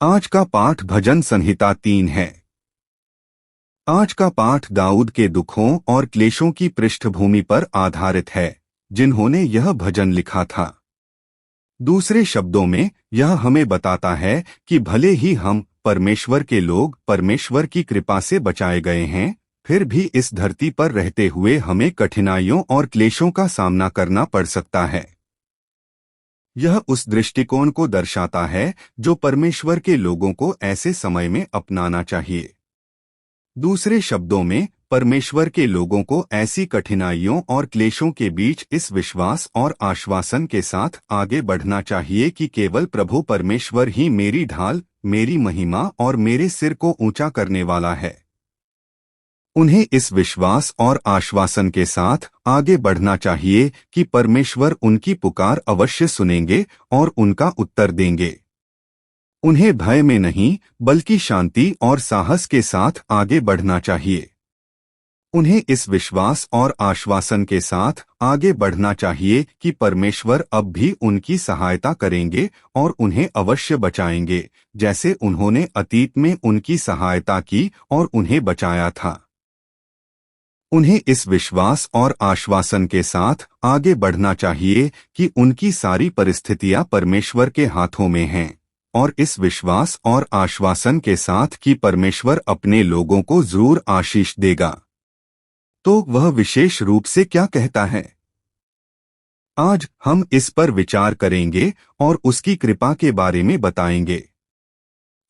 आज का पाठ भजन संहिता 3 है। आज का पाठ दाऊद के दुखों और क्लेशों की पृष्ठभूमि पर आधारित है, जिन्होंने यह भजन लिखा था। दूसरे शब्दों में यह हमें बताता है कि भले ही हम परमेश्वर के लोग परमेश्वर की कृपा से बचाए गए हैं, फिर भी इस धरती पर रहते हुए हमें कठिनाइयों और क्लेशों का सामना करना पड़ सकता है। यह उस दृष्टिकोण को दर्शाता है जो परमेश्वर के लोगों को ऐसे समय में अपनाना चाहिए। दूसरे शब्दों में, परमेश्वर के लोगों को ऐसी कठिनाइयों और क्लेशों के बीच इस विश्वास और आश्वासन के साथ आगे बढ़ना चाहिए कि केवल प्रभु परमेश्वर ही मेरी ढाल, मेरी महिमा और मेरे सिर को ऊंचा करने वाला है। उन्हें इस विश्वास और आश्वासन के साथ आगे बढ़ना चाहिए कि परमेश्वर उनकी पुकार अवश्य सुनेंगे और उनका उत्तर देंगे। उन्हें भय में नहीं, बल्कि शांति और साहस के साथ आगे बढ़ना चाहिए। उन्हें इस विश्वास और आश्वासन के साथ आगे बढ़ना चाहिए कि परमेश्वर अब भी उनकी सहायता करेंगे और उन्हें अवश्य बचाएंगे, जैसे उन्होंने अतीत में उनकी सहायता की और उन्हें बचाया था। उन्हें इस विश्वास और आश्वासन के साथ आगे बढ़ना चाहिए कि उनकी सारी परिस्थितियां परमेश्वर के हाथों में हैं, और इस विश्वास और आश्वासन के साथ कि परमेश्वर अपने लोगों को जरूर आशीष देगा। तो वह विशेष रूप से क्या कहता है? आज हम इस पर विचार करेंगे और उसकी कृपा के बारे में बताएंगे।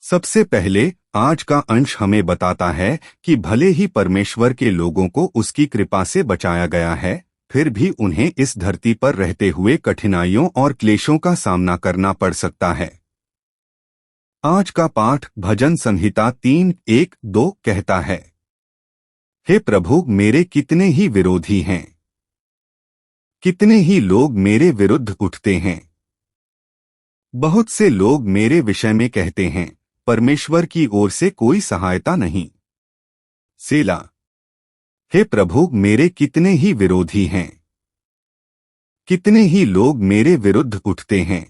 सबसे पहले आज का अंश हमें बताता है कि भले ही परमेश्वर के लोगों को उसकी कृपा से बचाया गया है, फिर भी उन्हें इस धरती पर रहते हुए कठिनाइयों और क्लेशों का सामना करना पड़ सकता है। आज का पाठ भजन संहिता 3:1-2 कहता है, हे प्रभु, मेरे कितने ही विरोधी हैं, कितने ही लोग मेरे विरुद्ध उठते हैं। बहुत से लोग मेरे विषय में कहते हैं, परमेश्वर की ओर से कोई सहायता नहीं। सेला। हे प्रभु, मेरे कितने ही विरोधी हैं, कितने ही लोग मेरे विरुद्ध उठते हैं।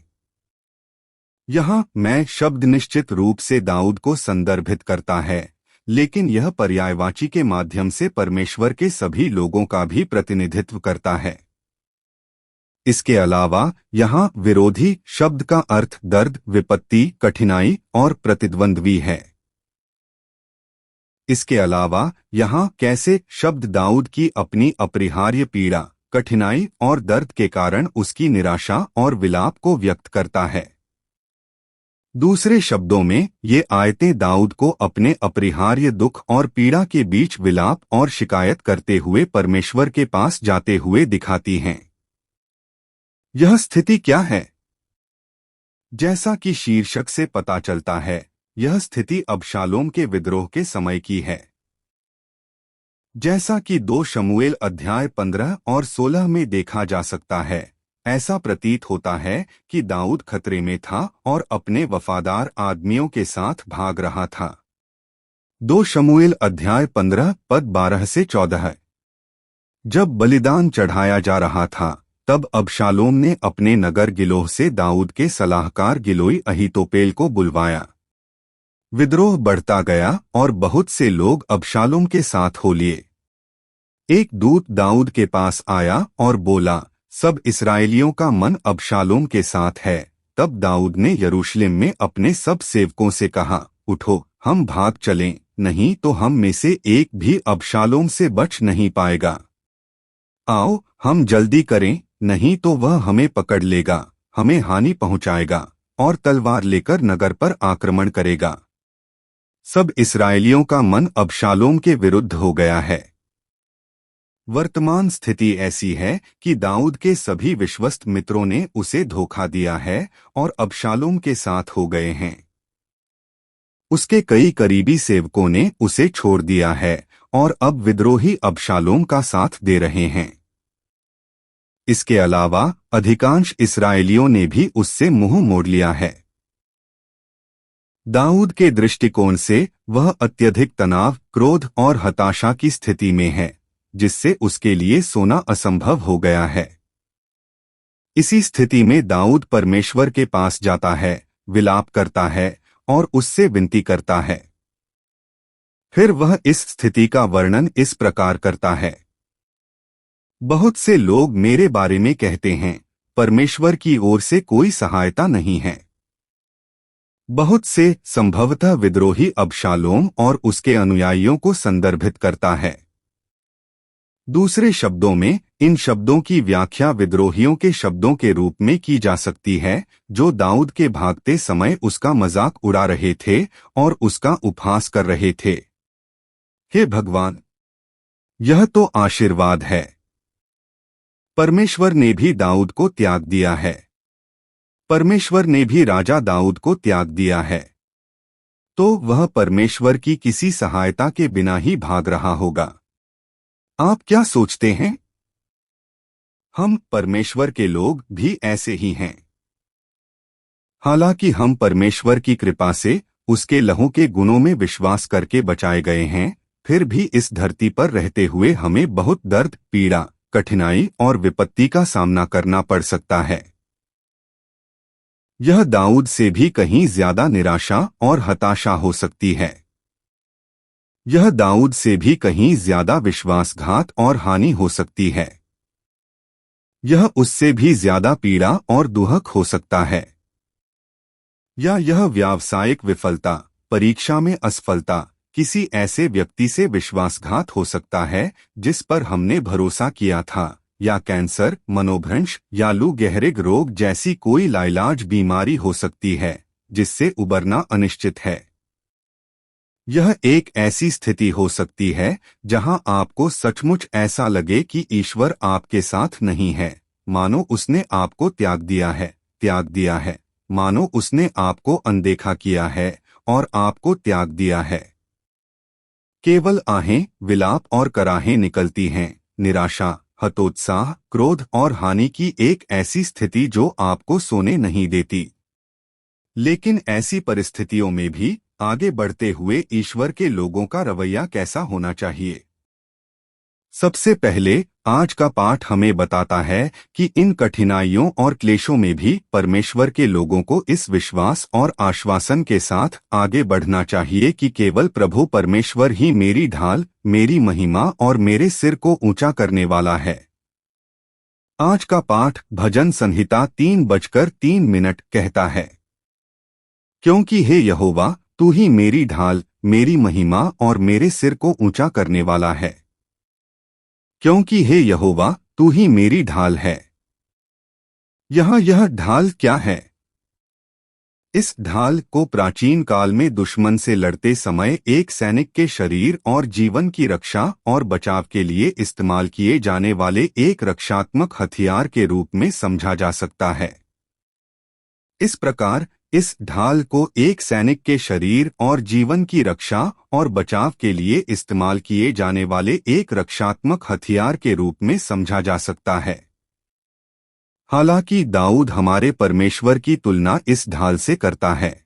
यहाँ मैं शब्द निश्चित रूप से दाऊद को संदर्भित करता है, लेकिन यह पर्यायवाची के माध्यम से परमेश्वर के सभी लोगों का भी प्रतिनिधित्व करता है। इसके अलावा यहाँ विरोधी शब्द का अर्थ दर्द, विपत्ति, कठिनाई और प्रतिद्वंद्वी है। इसके अलावा यहाँ कैसे शब्द दाऊद की अपनी अपरिहार्य पीड़ा, कठिनाई और दर्द के कारण उसकी निराशा और विलाप को व्यक्त करता है। दूसरे शब्दों में, ये आयतें दाऊद को अपने अपरिहार्य दुख और पीड़ा के बीच विलाप और शिकायत करते हुए परमेश्वर के पास जाते हुए दिखाती हैं। यह स्थिति क्या है? जैसा कि शीर्षक से पता चलता है, यह स्थिति अबशालोम के विद्रोह के समय की है। जैसा कि 2 शमूएल अध्याय 15 और 16 में देखा जा सकता है, ऐसा प्रतीत होता है कि दाऊद खतरे में था और अपने वफादार आदमियों के साथ भाग रहा था। 2 शमूएल अध्याय 15 पद 12 से 14। जब बलिदान चढ़ाया जा रहा था, तब अबशालोम ने अपने नगर गिलोह से दाऊद के सलाहकार गिलोई अहीतोपेल को बुलवाया। विद्रोह बढ़ता गया और बहुत से लोग अबशालोम के साथ हो लिए। एक दूत दाऊद के पास आया और बोला, सब इस्राएलियों का मन अबशालोम के साथ है। तब दाऊद ने यरूशलेम में अपने सब सेवकों से कहा, उठो, हम भाग चलें, नहीं तो हम में से एक भी अबशालोम से बच नहीं पाएगा। आओ, हम जल्दी करें, नहीं तो वह हमें पकड़ लेगा, हमें हानि पहुंचाएगा और तलवार लेकर नगर पर आक्रमण करेगा। सब इस्राएलियों का मन अबशालोम के विरुद्ध हो गया है। वर्तमान स्थिति ऐसी है कि दाऊद के सभी विश्वस्त मित्रों ने उसे धोखा दिया है और अबशालोम के साथ हो गए हैं। उसके कई करीबी सेवकों ने उसे छोड़ दिया है और अब विद्रोही अबशालोम का साथ दे रहे हैं। इसके अलावा अधिकांश इस्राएलियों ने भी उससे मुंह मोड़ लिया है। दाऊद के दृष्टिकोण से वह अत्यधिक तनाव, क्रोध और हताशा की स्थिति में है, जिससे उसके लिए सोना असंभव हो गया है। इसी स्थिति में दाऊद परमेश्वर के पास जाता है, विलाप करता है और उससे विनती करता है। फिर वह इस स्थिति का वर्णन इस प्रकार करता है। बहुत से लोग मेरे बारे में कहते हैं, परमेश्वर की ओर से कोई सहायता नहीं है। बहुत से संभवतः विद्रोही अबशालोम और उसके अनुयायियों को संदर्भित करता है। दूसरे शब्दों में, इन शब्दों की व्याख्या विद्रोहियों के शब्दों के रूप में की जा सकती है, जो दाऊद के भागते समय उसका मजाक उड़ा रहे थे और उसका उपहास कर रहे थे। हे भगवान, यह तो आशीर्वाद है। परमेश्वर ने भी दाऊद को त्याग दिया है। परमेश्वर ने भी राजा दाऊद को त्याग दिया है। तो वह परमेश्वर की किसी सहायता के बिना ही भाग रहा होगा। आप क्या सोचते हैं? हम परमेश्वर के लोग भी ऐसे ही हैं। हालांकि हम परमेश्वर की कृपा से उसके लहू के गुणों में विश्वास करके बचाए गए हैं, फिर भी इस धरती पर रहते हुए हमें बहुत दर्द, पीड़ा, कठिनाई और विपत्ति का सामना करना पड़ सकता है। यह दाऊद से भी कहीं ज्यादा निराशा और हताशा हो सकती है। यह दाऊद से भी कहीं ज्यादा विश्वासघात और हानि हो सकती है। यह उससे भी ज्यादा पीड़ा और दुहक हो सकता है। या यह व्यावसायिक विफलता, परीक्षा में असफलता, किसी ऐसे व्यक्ति से विश्वासघात हो सकता है जिस पर हमने भरोसा किया था, या कैंसर, मनोभ्रंश या लू गहरिग रोग जैसी कोई लाइलाज बीमारी हो सकती है जिससे उबरना अनिश्चित है। यह एक ऐसी स्थिति हो सकती है जहां आपको सचमुच ऐसा लगे कि ईश्वर आपके साथ नहीं है, मानो उसने आपको त्याग दिया है, मानो उसने आपको अनदेखा किया है और आपको त्याग दिया है। केवल आहें, विलाप और कराहें निकलती हैं, निराशा, हतोत्साह, क्रोध और हानि की एक ऐसी स्थिति जो आपको सोने नहीं देती। लेकिन ऐसी परिस्थितियों में भी आगे बढ़ते हुए ईश्वर के लोगों का रवैया कैसा होना चाहिए? सबसे पहले, आज का पाठ हमें बताता है कि इन कठिनाइयों और क्लेशों में भी परमेश्वर के लोगों को इस विश्वास और आश्वासन के साथ आगे बढ़ना चाहिए कि केवल प्रभु परमेश्वर ही मेरी ढाल, मेरी महिमा और मेरे सिर को ऊंचा करने वाला है। आज का पाठ भजन संहिता 3:3 कहता है, क्योंकि हे यहोवा, तू ही मेरी ढाल, मेरी महिमा और मेरे सिर को ऊंचा करने वाला है। क्योंकि हे यहोवा, तू ही मेरी ढाल है। यहाँ यह ढाल क्या है? इस ढाल को प्राचीन काल में दुश्मन से लड़ते समय एक सैनिक के शरीर और जीवन की रक्षा और बचाव के लिए इस्तेमाल किए जाने वाले एक रक्षात्मक हथियार के रूप में समझा जा सकता है। इस प्रकार इस ढाल को एक सैनिक के शरीर और जीवन की रक्षा और बचाव के लिए इस्तेमाल किए जाने वाले एक रक्षात्मक हथियार के रूप में समझा जा सकता है। हालांकि दाऊद हमारे परमेश्वर की तुलना इस ढाल से करता है।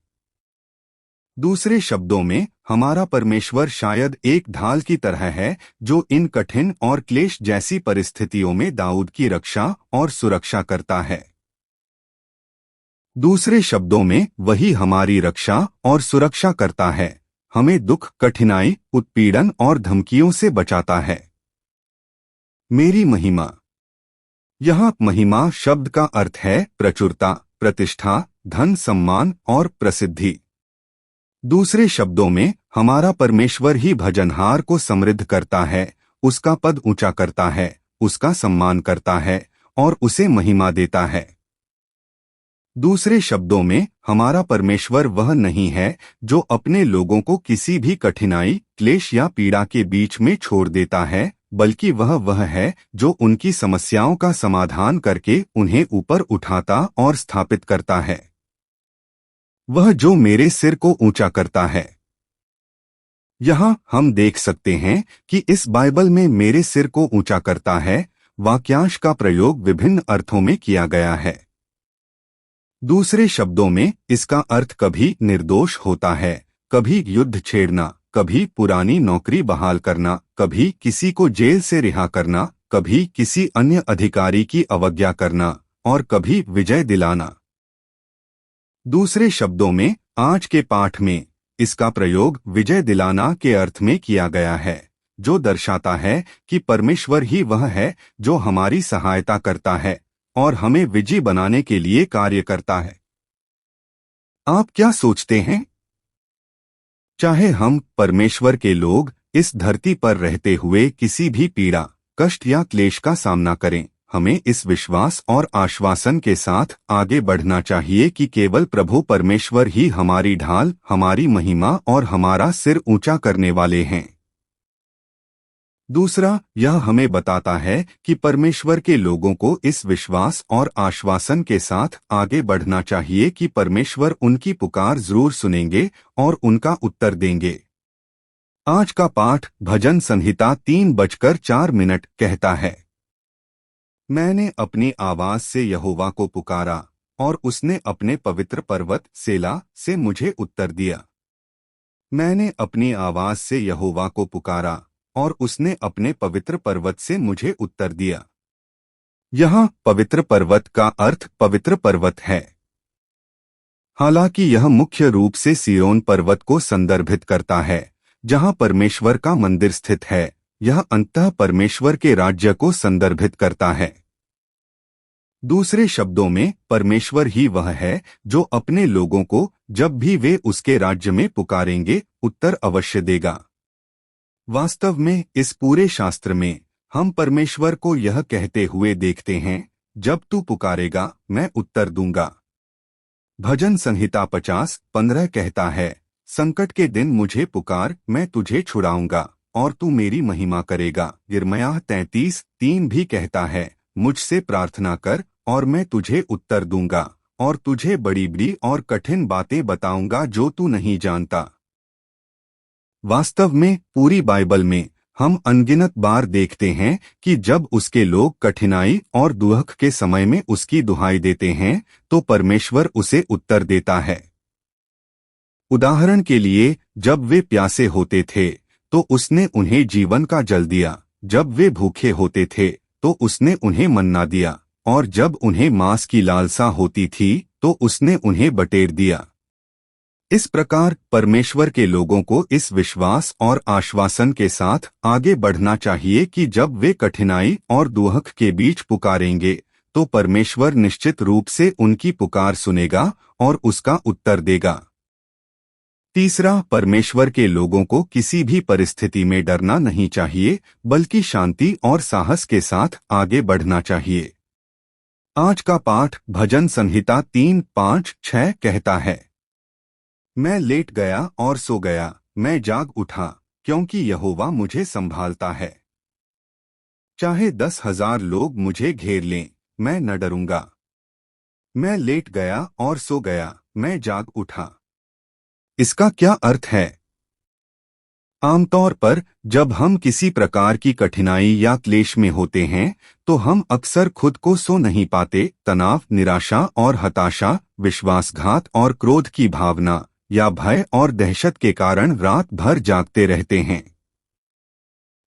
दूसरे शब्दों में, हमारा परमेश्वर शायद एक ढाल की तरह है जो इन कठिन और क्लेश जैसी परिस्थितियों में दाऊद की रक्षा और सुरक्षा करता है। दूसरे शब्दों में, वही हमारी रक्षा और सुरक्षा करता है, हमें दुख, कठिनाई, उत्पीड़न और धमकियों से बचाता है। मेरी महिमा। यहाँ महिमा शब्द का अर्थ है प्रचुरता, प्रतिष्ठा, धन, सम्मान और प्रसिद्धि। दूसरे शब्दों में, हमारा परमेश्वर ही भजनहार को समृद्ध करता है, उसका पद ऊंचा करता है, उसका सम्मान करता है और उसे महिमा देता है। दूसरे शब्दों में, हमारा परमेश्वर वह नहीं है जो अपने लोगों को किसी भी कठिनाई, क्लेश या पीड़ा के बीच में छोड़ देता है, बल्कि वह है जो उनकी समस्याओं का समाधान करके उन्हें ऊपर उठाता और स्थापित करता है। वह जो मेरे सिर को ऊंचा करता है। यहाँ हम देख सकते हैं कि इस बाइबल में मेरे सिर को ऊंचा करता है वाक्यांश का प्रयोग विभिन्न अर्थों में किया गया है। दूसरे शब्दों में, इसका अर्थ कभी निर्दोष होता है, कभी युद्ध छेड़ना, कभी पुरानी नौकरी बहाल करना, कभी किसी को जेल से रिहा करना, कभी किसी अन्य अधिकारी की अवज्ञा करना और कभी विजय दिलाना। दूसरे शब्दों में, आज के पाठ में इसका प्रयोग विजय दिलाना के अर्थ में किया गया है, जो दर्शाता है कि परमेश्वर ही वह है जो हमारी सहायता करता है और हमें विजयी बनाने के लिए कार्य करता है। आप क्या सोचते हैं? चाहे हम परमेश्वर के लोग इस धरती पर रहते हुए किसी भी पीड़ा, कष्ट या क्लेश का सामना करें, हमें इस विश्वास और आश्वासन के साथ आगे बढ़ना चाहिए कि केवल प्रभु परमेश्वर ही हमारी ढाल, हमारी महिमा और हमारा सिर ऊंचा करने वाले हैं। दूसरा, यह हमें बताता है कि परमेश्वर के लोगों को इस विश्वास और आश्वासन के साथ आगे बढ़ना चाहिए कि परमेश्वर उनकी पुकार जरूर सुनेंगे और उनका उत्तर देंगे। आज का पाठ भजन संहिता 3:04 कहता है, मैंने अपनी आवाज से यहोवा को पुकारा और उसने अपने पवित्र पर्वत सेला से मुझे उत्तर दिया। मैंने अपनी आवाज से यहोवा को पुकारा और उसने अपने पवित्र पर्वत से मुझे उत्तर दिया। यहाँ पवित्र पर्वत का अर्थ पवित्र पर्वत है। हालांकि यह मुख्य रूप से सिय्योन पर्वत को संदर्भित करता है, जहाँ परमेश्वर का मंदिर स्थित है। यह अंततः परमेश्वर के राज्य को संदर्भित करता है। दूसरे शब्दों में, परमेश्वर ही वह है जो अपने लोगों को जब भी वे उसके राज्य में पुकारेंगे, उत्तर अवश्य देगा। वास्तव में इस पूरे शास्त्र में हम परमेश्वर को यह कहते हुए देखते हैं, जब तू पुकारेगा मैं उत्तर दूंगा। भजन संहिता 50:15 कहता है, संकट के दिन मुझे पुकार, मैं तुझे छुड़ाऊंगा और तू मेरी महिमा करेगा। यिर्मयाह 33:3 भी कहता है, मुझसे प्रार्थना कर और मैं तुझे उत्तर दूंगा और तुझे बड़ी बड़ी और कठिन बातें बताऊंगा जो तू नहीं जानता। वास्तव में पूरी बाइबल में हम अनगिनत बार देखते हैं कि जब उसके लोग कठिनाई और दुख के समय में उसकी दुहाई देते हैं तो परमेश्वर उसे उत्तर देता है। उदाहरण के लिए, जब वे प्यासे होते थे तो उसने उन्हें जीवन का जल दिया, जब वे भूखे होते थे तो उसने उन्हें मन्ना दिया, और जब उन्हें मांस की लालसा होती थी तो उसने उन्हें बटेर दिया। इस प्रकार परमेश्वर के लोगों को इस विश्वास और आश्वासन के साथ आगे बढ़ना चाहिए कि जब वे कठिनाई और दुख के बीच पुकारेंगे तो परमेश्वर निश्चित रूप से उनकी पुकार सुनेगा और उसका उत्तर देगा। तीसरा, परमेश्वर के लोगों को किसी भी परिस्थिति में डरना नहीं चाहिए, बल्कि शांति और साहस के साथ आगे बढ़ना चाहिए। आज का पाठ भजन संहिता 3:5-6 कहता है, मैं लेट गया और सो गया, मैं जाग उठा, क्योंकि यहोवा मुझे संभालता है। चाहे 10,000 लोग मुझे घेर लें, मैं न डरूंगा। मैं लेट गया और सो गया, मैं जाग उठा। इसका क्या अर्थ है? आमतौर पर जब हम किसी प्रकार की कठिनाई या क्लेश में होते हैं तो हम अक्सर खुद को सो नहीं पाते। तनाव, निराशा और हताशा, विश्वासघात और क्रोध की भावना या भय और दहशत के कारण रात भर जागते रहते हैं।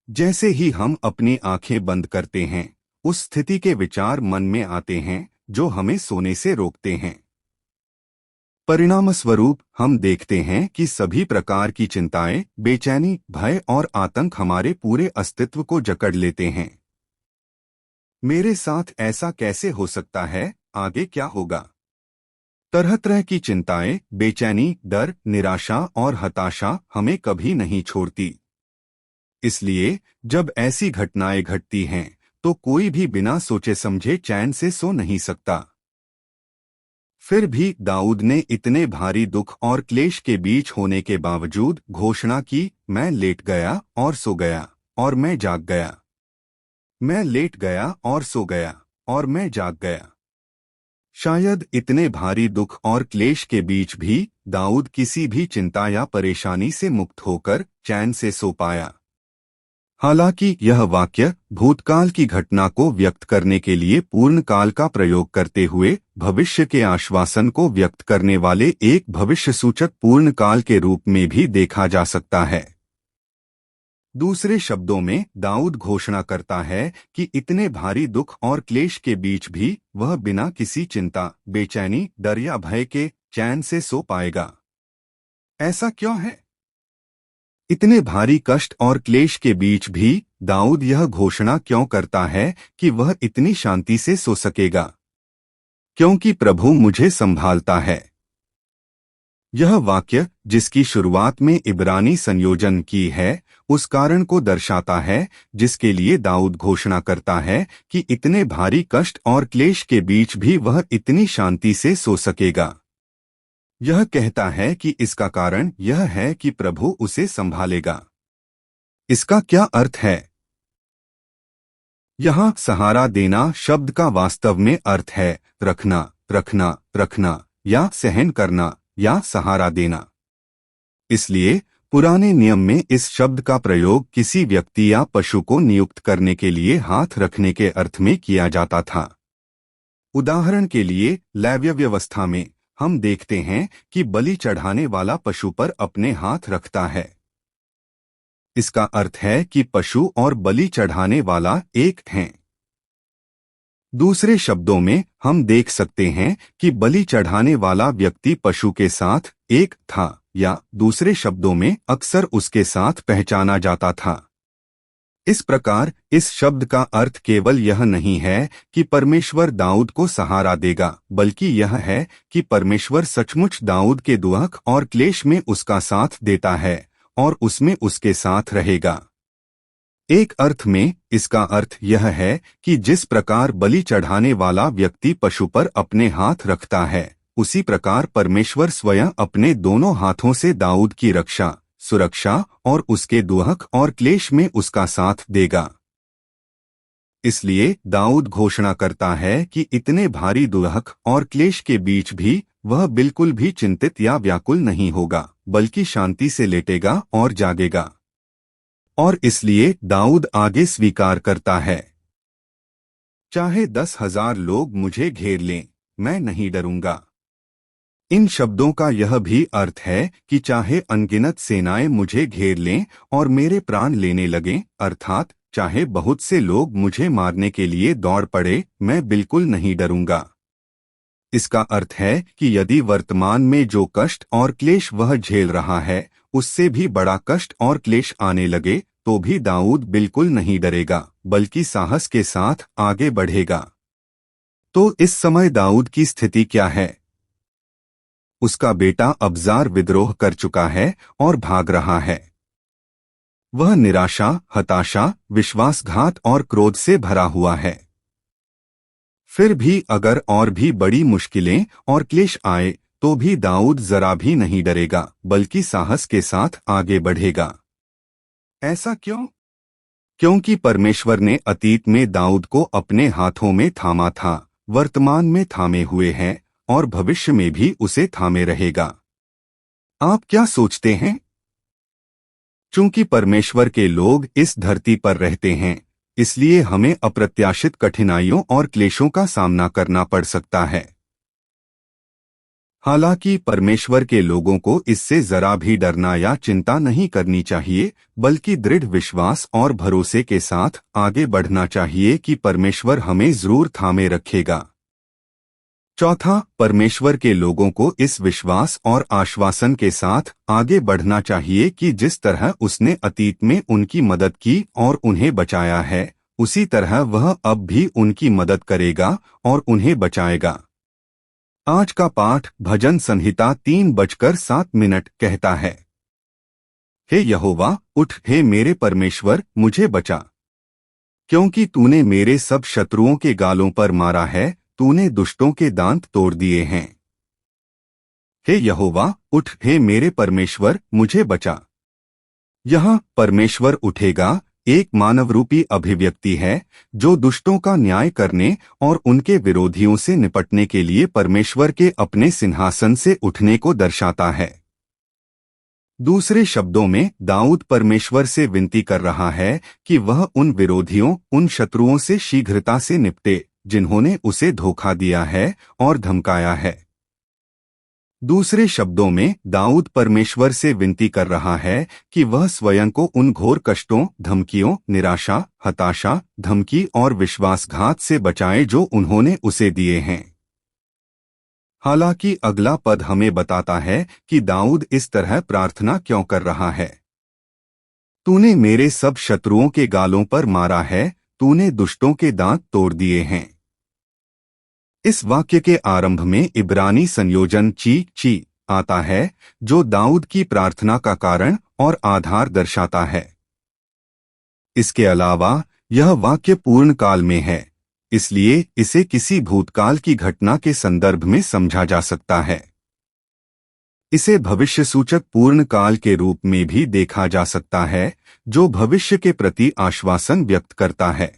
जैसे ही हम अपनी आंखें बंद करते हैं, उस स्थिति के विचार मन में आते हैं जो हमें सोने से रोकते हैं। परिणामस्वरूप हम देखते हैं कि सभी प्रकार की चिंताएं, बेचैनी, भय और आतंक हमारे पूरे अस्तित्व को जकड़ लेते हैं। मेरे साथ ऐसा कैसे हो सकता है? आगे क्या होगा? तरह तरह की चिंताएं, बेचैनी, डर, निराशा और हताशा हमें कभी नहीं छोड़ती। इसलिए जब ऐसी घटनाएं घटती हैं तो कोई भी बिना सोचे समझे चैन से सो नहीं सकता। फिर भी दाऊद ने इतने भारी दुख और क्लेश के बीच होने के बावजूद घोषणा की, मैं लेट गया और सो गया और मैं जाग गया। मैं लेट गया और सो गया और मैं जाग गया। शायद इतने भारी दुख और क्लेश के बीच भी दाऊद किसी भी चिंता या परेशानी से मुक्त होकर चैन से सो पाया। हालांकि यह वाक्य भूतकाल की घटना को व्यक्त करने के लिए पूर्ण काल का प्रयोग करते हुए भविष्य के आश्वासन को व्यक्त करने वाले एक भविष्य सूचक पूर्ण काल के रूप में भी देखा जा सकता है। दूसरे शब्दों में, दाऊद घोषणा करता है कि इतने भारी दुख और क्लेश के बीच भी वह बिना किसी चिंता, बेचैनी, डर या भय के चैन से सो पाएगा। ऐसा क्यों है? इतने भारी कष्ट और क्लेश के बीच भी दाऊद यह घोषणा क्यों करता है कि वह इतनी शांति से सो सकेगा? क्योंकि प्रभु मुझे संभालता है। यह वाक्य, जिसकी शुरुआत में इब्रानी संयोजन की है, उस कारण को दर्शाता है जिसके लिए दाऊद घोषणा करता है कि इतने भारी कष्ट और क्लेश के बीच भी वह इतनी शांति से सो सकेगा। यह कहता है कि इसका कारण यह है कि प्रभु उसे संभालेगा। इसका क्या अर्थ है? यहाँ सहारा देना शब्द का वास्तव में अर्थ है रखना, रखना, रखना या सहन करना या सहारा देना। इसलिए पुराने नियम में इस शब्द का प्रयोग किसी व्यक्ति या पशु को नियुक्त करने के लिए हाथ रखने के अर्थ में किया जाता था। उदाहरण के लिए लेव्य व्यवस्था में हम देखते हैं कि बलि चढ़ाने वाला पशु पर अपने हाथ रखता है। इसका अर्थ है कि पशु और बलि चढ़ाने वाला एक हैं। दूसरे शब्दों में हम देख सकते हैं कि बलि चढ़ाने वाला व्यक्ति पशु के साथ एक था, या दूसरे शब्दों में अक्सर उसके साथ पहचाना जाता था। इस प्रकार इस शब्द का अर्थ केवल यह नहीं है कि परमेश्वर दाऊद को सहारा देगा, बल्कि यह है कि परमेश्वर सचमुच दाऊद के दुख और क्लेश में उसका साथ देता है और उसमें उसके साथ रहेगा। एक अर्थ में इसका अर्थ यह है कि जिस प्रकार बलि चढ़ाने वाला व्यक्ति पशु पर अपने हाथ रखता है, उसी प्रकार परमेश्वर स्वयं अपने दोनों हाथों से दाऊद की रक्षा, सुरक्षा और उसके दुख और क्लेश में उसका साथ देगा। इसलिए दाऊद घोषणा करता है कि इतने भारी दुख और क्लेश के बीच भी वह बिल्कुल भी चिंतित या व्याकुल नहीं होगा, बल्कि शांति से लेटेगा और जागेगा। और इसलिए दाऊद आगे स्वीकार करता है, चाहे 10,000 लोग मुझे घेर लें, मैं नहीं डरूंगा। इन शब्दों का यह भी अर्थ है कि चाहे अनगिनत सेनाएं मुझे घेर लें और मेरे प्राण लेने लगें, अर्थात चाहे बहुत से लोग मुझे मारने के लिए दौड़ पड़े, मैं बिल्कुल नहीं डरूंगा। इसका अर्थ है कि यदि वर्तमान में जो कष्ट और क्लेश वह झेल रहा है, उससे भी बड़ा कष्ट और क्लेश आने लगे, तो भी दाऊद बिल्कुल नहीं डरेगा, बल्कि साहस के साथ आगे बढ़ेगा। तो इस समय दाऊद की स्थिति क्या है? उसका बेटा अब्जार विद्रोह कर चुका है और भाग रहा है। वह निराशा, हताशा, विश्वासघात और क्रोध से भरा हुआ है। फिर भी अगर और भी बड़ी मुश्किलें और क्लेश आए, तो भी दाऊद जरा भी नहीं डरेगा, बल्कि साहस के साथ आगे बढ़ेगा। ऐसा क्यों? क्योंकि परमेश्वर ने अतीत में दाऊद को अपने हाथों में थामा था, वर्तमान में थामे हुए हैं और भविष्य में भी उसे थामे रहेगा। आप क्या सोचते हैं? चूंकि परमेश्वर के लोग इस धरती पर रहते हैं, इसलिए हमें अप्रत्याशित कठिनाइयों और क्लेशों का सामना करना पड़ सकता है। हालांकि परमेश्वर के लोगों को इससे जरा भी डरना या चिंता नहीं करनी चाहिए, बल्कि दृढ़ विश्वास और भरोसे के साथ आगे बढ़ना चाहिए कि परमेश्वर हमें जरूर थामे रखेगा। चौथा, परमेश्वर के लोगों को इस विश्वास और आश्वासन के साथ आगे बढ़ना चाहिए कि जिस तरह उसने अतीत में उनकी मदद की और उन्हें बचाया है, उसी तरह वह अब भी उनकी मदद करेगा और उन्हें बचाएगा। आज का पाठ भजन संहिता 3:07 कहता है, हे यहोवा, उठ, हे मेरे परमेश्वर, मुझे बचा। क्योंकि तूने मेरे सब शत्रुओं के गालों पर मारा है, तूने दुष्टों के दांत तोड़ दिए हैं। हे यहोवा, उठ, हे मेरे परमेश्वर, मुझे बचा। यहाँ परमेश्वर उठेगा एक मानवरूपी अभिव्यक्ति है, जो दुष्टों का न्याय करने और उनके विरोधियों से निपटने के लिए परमेश्वर के अपने सिंहासन से उठने को दर्शाता है। दूसरे शब्दों में दाऊद परमेश्वर से विनती कर रहा है कि वह उन विरोधियों, उन शत्रुओं से शीघ्रता से निपटे जिन्होंने उसे धोखा दिया है और धमकाया है। दूसरे शब्दों में दाऊद परमेश्वर से विनती कर रहा है कि वह स्वयं को उन घोर कष्टों, धमकियों, निराशा, हताशा, धमकी और विश्वासघात से बचाए जो उन्होंने उसे दिए हैं। हालांकि अगला पद हमें बताता है कि दाऊद इस तरह प्रार्थना क्यों कर रहा है। तूने मेरे सब शत्रुओं के गालों पर मारा है, तूने दुष्टों के दांत तोड़ दिए हैं। इस वाक्य के आरंभ में इब्रानी संयोजन ची ची आता है, जो दाऊद की प्रार्थना का कारण और आधार दर्शाता है। इसके अलावा यह वाक्य पूर्ण काल में है, इसलिए इसे किसी भूतकाल की घटना के संदर्भ में समझा जा सकता है। इसे भविष्यसूचक पूर्ण काल के रूप में भी देखा जा सकता है, जो भविष्य के प्रति आश्वासन व्यक्त करता है।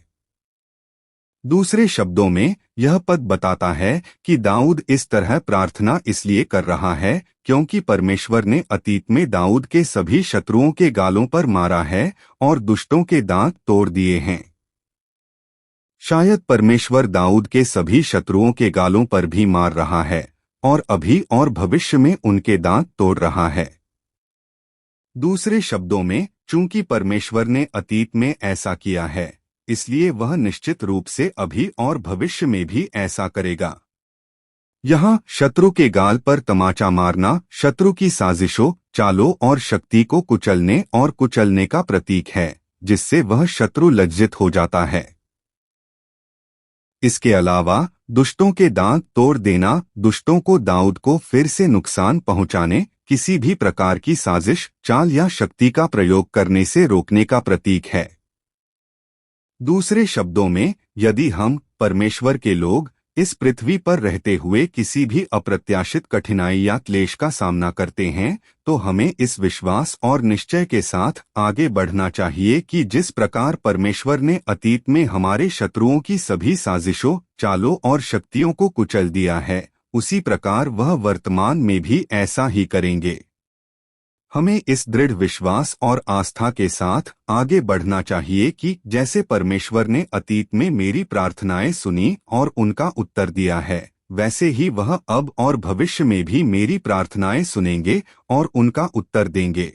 दूसरे शब्दों में यह पद बताता है कि दाऊद इस तरह प्रार्थना इसलिए कर रहा है क्योंकि परमेश्वर ने अतीत में दाऊद के सभी शत्रुओं के गालों पर मारा है और दुष्टों के दांत तोड़ दिए हैं। शायद परमेश्वर दाऊद के सभी शत्रुओं के गालों पर भी मार रहा है और अभी और भविष्य में उनके दांत तोड़ रहा है। दूसरे शब्दों में, चूंकि परमेश्वर ने अतीत में ऐसा किया है, इसलिए वह निश्चित रूप से अभी और भविष्य में भी ऐसा करेगा। यहाँ शत्रु के गाल पर तमाचा मारना शत्रु की साजिशों, चालों और शक्ति को कुचलने का प्रतीक है, जिससे वह शत्रु लज्जित हो जाता है। इसके अलावा दुष्टों के दांत तोड़ देना दुष्टों को दाऊद को फिर से नुकसान पहुंचाने, किसी भी प्रकार की साजिश, चाल या शक्ति का प्रयोग करने से रोकने का प्रतीक है। दूसरे शब्दों में, यदि हम परमेश्वर के लोग इस पृथ्वी पर रहते हुए किसी भी अप्रत्याशित कठिनाई या क्लेश का सामना करते हैं, तो हमें इस विश्वास और निश्चय के साथ आगे बढ़ना चाहिए कि जिस प्रकार परमेश्वर ने अतीत में हमारे शत्रुओं की सभी साजिशों, चालों और शक्तियों को कुचल दिया है, उसी प्रकार वह वर्तमान में भी ऐसा ही करेंगे। हमें इस दृढ़ विश्वास और आस्था के साथ आगे बढ़ना चाहिए कि जैसे परमेश्वर ने अतीत में मेरी प्रार्थनाएं सुनी और उनका उत्तर दिया है, वैसे ही वह अब और भविष्य में भी मेरी प्रार्थनाएं सुनेंगे और उनका उत्तर देंगे।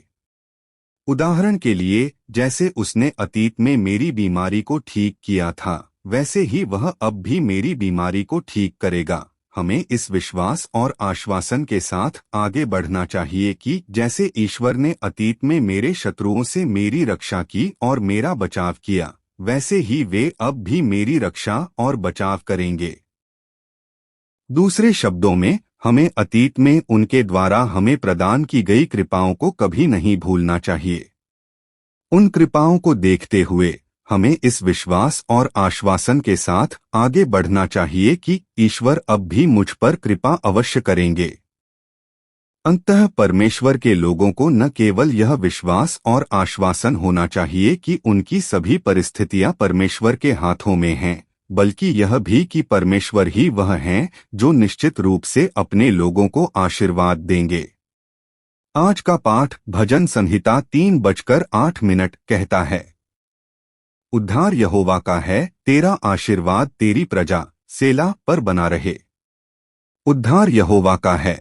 उदाहरण के लिए, जैसे उसने अतीत में मेरी बीमारी को ठीक किया था, वैसे ही वह अब भी मेरी बीमारी को ठीक करेगा। हमें इस विश्वास और आश्वासन के साथ आगे बढ़ना चाहिए कि जैसे ईश्वर ने अतीत में मेरे शत्रुओं से मेरी रक्षा की और मेरा बचाव किया, वैसे ही वे अब भी मेरी रक्षा और बचाव करेंगे। दूसरे शब्दों में, हमें अतीत में उनके द्वारा हमें प्रदान की गई कृपाओं को कभी नहीं भूलना चाहिए। उन कृपाओं को देखते हुए हमें इस विश्वास और आश्वासन के साथ आगे बढ़ना चाहिए कि ईश्वर अब भी मुझ पर कृपा अवश्य करेंगे। अंततः परमेश्वर के लोगों को न केवल यह विश्वास और आश्वासन होना चाहिए कि उनकी सभी परिस्थितियां परमेश्वर के हाथों में हैं, बल्कि यह भी कि परमेश्वर ही वह हैं जो निश्चित रूप से अपने लोगों को आशीर्वाद देंगे। आज का पाठ भजन संहिता 3:08 कहता है, उद्धार यहोवा का है, तेरा आशीर्वाद तेरी प्रजा सेला पर बना रहे। उद्धार यहोवा का है।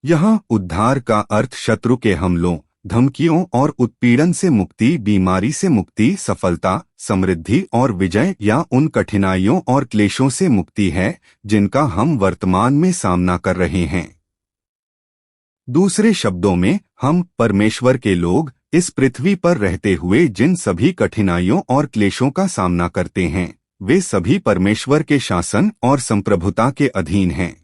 यहाँ उद्धार का अर्थ शत्रु के हमलों, धमकियों और उत्पीड़न से मुक्ति, बीमारी से मुक्ति, सफलता, समृद्धि और विजय या उन कठिनाइयों और क्लेशों से मुक्ति है जिनका हम वर्तमान में सामना कर रहे हैं। दूसरे शब्दों में, हम परमेश्वर के लोग इस पृथ्वी पर रहते हुए जिन सभी कठिनाइयों और क्लेशों का सामना करते हैं, वे सभी परमेश्वर के शासन और संप्रभुता के अधीन हैं।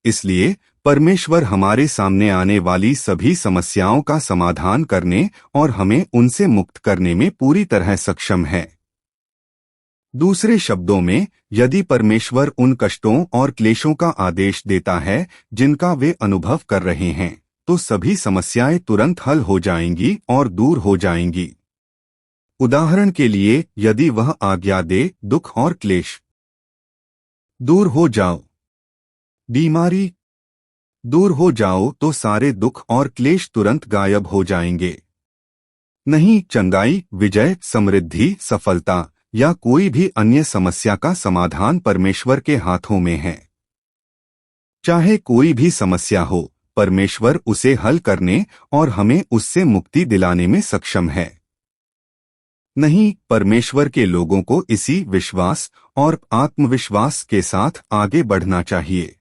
इसलिए परमेश्वर हमारे सामने आने वाली सभी समस्याओं का समाधान करने और हमें उनसे मुक्त करने में पूरी तरह सक्षम है। दूसरे शब्दों में, यदि परमेश्वर उन कष्टों और क्लेशों का आदेश देता है जिनका वे अनुभव कर रहे हैं, तो सभी समस्याएं तुरंत हल हो जाएंगी और दूर हो जाएंगी। उदाहरण के लिए, यदि वह आज्ञा दे, दुख और क्लेश दूर हो जाओ, बीमारी दूर हो जाओ, तो सारे दुख और क्लेश तुरंत गायब हो जाएंगे। नहीं, चंगाई, विजय, समृद्धि, सफलता या कोई भी अन्य समस्या का समाधान परमेश्वर के हाथों में है। चाहे कोई भी समस्या हो, परमेश्वर उसे हल करने और हमें उससे मुक्ति दिलाने में सक्षम है। नहीं, परमेश्वर के लोगों को इसी विश्वास और आत्मविश्वास के साथ आगे बढ़ना चाहिए।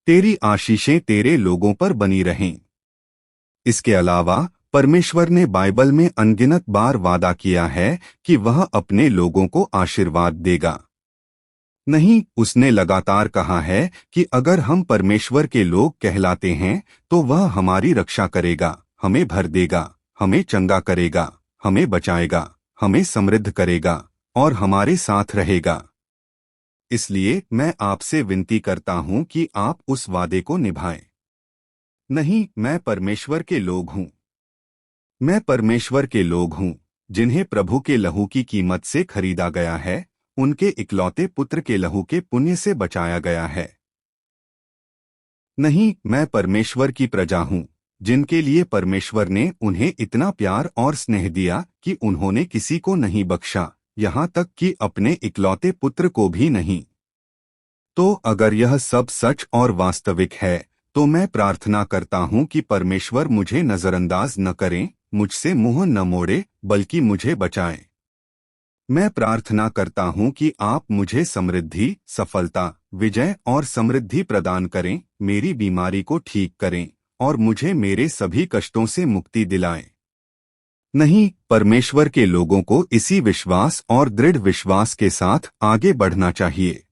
तेरी आशीषें तेरे लोगों पर बनी रहें। इसके अलावा परमेश्वर ने बाइबल में अनगिनत बार वादा किया है कि वह अपने लोगों को आशीर्वाद देगा। नहीं, उसने लगातार कहा है कि अगर हम परमेश्वर के लोग कहलाते हैं तो वह हमारी रक्षा करेगा, हमें भर देगा, हमें चंगा करेगा, हमें बचाएगा, हमें समृद्ध करेगा और हमारे साथ रहेगा। इसलिए मैं आपसे विनती करता हूं कि आप उस वादे को निभाएं। नहीं, मैं परमेश्वर के लोग हूं। मैं परमेश्वर के लोग हूं, जिन्हें प्रभु के लहू की कीमत से खरीदा गया है, उनके इकलौते पुत्र के लहू के पुण्य से बचाया गया है। नहीं, मैं परमेश्वर की प्रजा हूं, जिनके लिए परमेश्वर ने उन्हें इतना प्यार और स्नेह दिया कि उन्होंने किसी को नहीं बख्शा, यहाँ तक कि अपने इकलौते पुत्र को भी नहीं। तो अगर यह सब सच और वास्तविक है, तो मैं प्रार्थना करता हूं कि परमेश्वर मुझे नजरअंदाज न करें, मुझसे मुंह न मोड़े, बल्कि मुझे बचाएं। मैं प्रार्थना करता हूं कि आप मुझे समृद्धि, सफलता, विजय और समृद्धि प्रदान करें, मेरी बीमारी को ठीक करें और मुझे मेरे सभी कष्टों से मुक्ति दिलाएं। नहीं, परमेश्वर के लोगों को इसी विश्वास और दृढ़ विश्वास के साथ आगे बढ़ना चाहिए।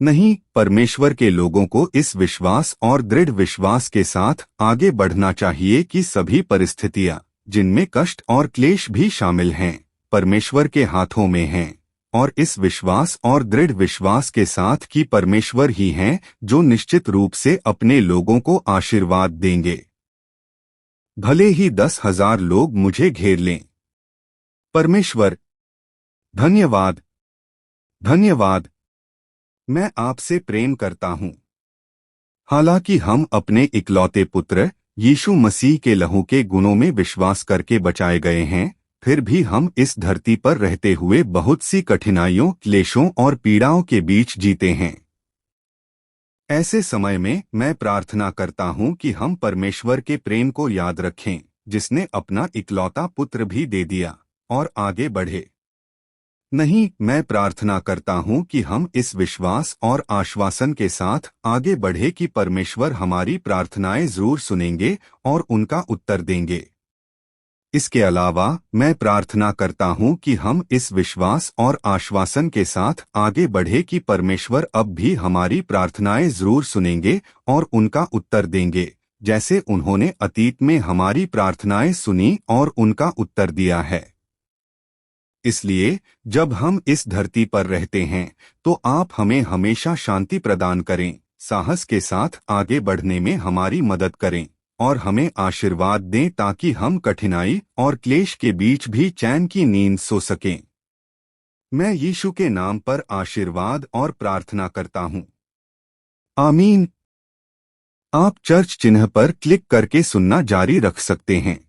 नहीं, परमेश्वर के लोगों को इस विश्वास और दृढ़ विश्वास के साथ आगे बढ़ना चाहिए कि सभी परिस्थितियां, जिनमें कष्ट और क्लेश भी शामिल हैं, परमेश्वर के हाथों में हैं, और इस विश्वास और दृढ़ विश्वास के साथ कि परमेश्वर ही हैं जो निश्चित रूप से अपने लोगों को आशीर्वाद देंगे। भले ही 10,000 लोग मुझे घेर लें। परमेश्वर, धन्यवाद, धन्यवाद। मैं आपसे प्रेम करता हूं। हालांकि हम अपने इकलौते पुत्र यीशु मसीह के लहू के गुणों में विश्वास करके बचाए गए हैं, फिर भी हम इस धरती पर रहते हुए बहुत सी कठिनाइयों, क्लेशों और पीड़ाओं के बीच जीते हैं। ऐसे समय में मैं प्रार्थना करता हूं कि हम परमेश्वर के प्रेम को याद रखें, जिसने अपना इकलौता पुत्र भी दे दिया, और आगे बढ़े। नहीं, मैं प्रार्थना करता हूं कि हम इस विश्वास और आश्वासन के साथ आगे बढ़े कि परमेश्वर हमारी प्रार्थनाएं जरूर सुनेंगे और उनका उत्तर देंगे। इसके अलावा मैं प्रार्थना करता हूं कि हम इस विश्वास और आश्वासन के साथ आगे बढ़े कि परमेश्वर अब भी हमारी प्रार्थनाएं जरूर सुनेंगे और उनका उत्तर देंगे, जैसे उन्होंने अतीत में हमारी प्रार्थनाएं सुनी और उनका उत्तर दिया है। इसलिए जब हम इस धरती पर रहते हैं तो आप हमें हमेशा शांति प्रदान करें, साहस के साथ आगे बढ़ने में हमारी मदद करें और हमें आशीर्वाद दें ताकि हम कठिनाई और क्लेश के बीच भी चैन की नींद सो सकें। मैं यीशु के नाम पर आशीर्वाद और प्रार्थना करता हूं। आमीन। आप चर्च चिन्ह पर क्लिक करके सुनना जारी रख सकते हैं।